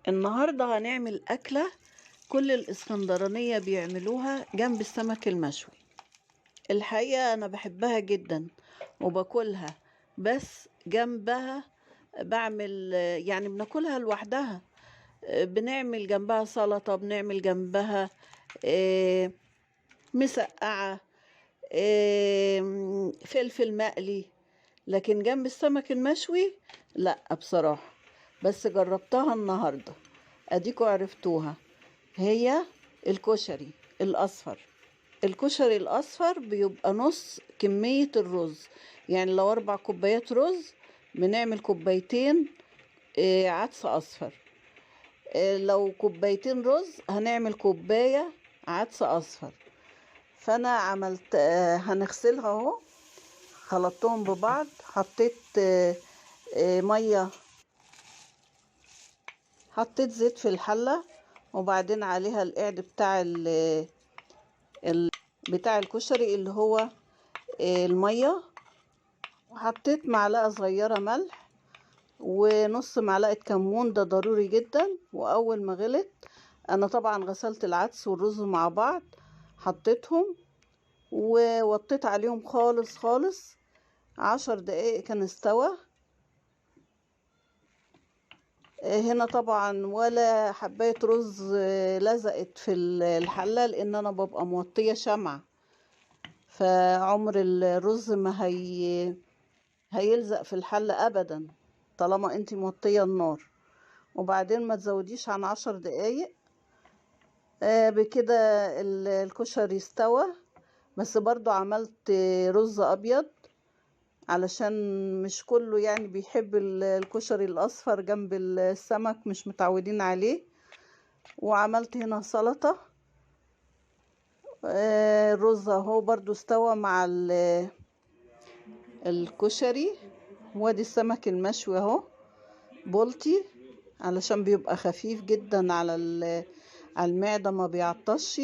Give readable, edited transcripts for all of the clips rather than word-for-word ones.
النهاردة هنعمل أكلة كل الإسكندرانية بيعملوها جنب السمك المشوي. الحقيقة أنا بحبها جدا وباكلها، بس جنبها بعمل يعني بناكلها لوحدها، بنعمل جنبها سلطة، بنعمل جنبها مسقعة، فلفل مقلي. لكن جنب السمك المشوي لا بصراحة. بس جربتها النهاردة، اديكوا عرفتوها. هي الكشري الأصفر. الكشري الأصفر بيبقى نص كمية الرز، يعني لو 4 كوبايات رز بنعمل كوبايتين عدس أصفر. لو كوبايتين رز هنعمل كوباية عدس أصفر. فأنا عملت هنغسلها اهو، خلطتهم ببعض، حطيت مية، حطيت زيت في الحلة، وبعدين عليها القعد بتاع الكشري اللي هو المية، وحطيت معلقة صغيرة ملح ونص معلقة كمون، ده ضروري جدا. وأول ما غلت أنا طبعا غسلت العدس والرز مع بعض، حطيتهم ووطيت عليهم خالص خالص. 10 دقايق كان استوى. هنا طبعا ولا حباية رز لزقت في الحلة، لأن أنا ببقى موطية شمع، فعمر الرز ما هيلزق في الحلة أبدا طالما انتي موطية النار. وبعدين ما تزوديش عن 10 دقايق. بكده الكشري استوى. بس برضو عملت رز أبيض علشان مش كله يعني بيحب الكشري الأصفر جنب السمك، مش متعودين عليه. وعملت هنا سلطة. الرز اهو برضو استوى مع الكشري. وادي السمك المشوي اهو بولتي، علشان بيبقى خفيف جدا على المعدة، ما بيعطش.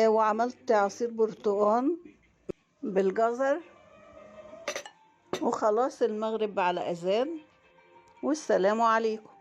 وعملت عصير برتقان بالجزر. وخلاص المغرب على اذان، والسلام عليكم.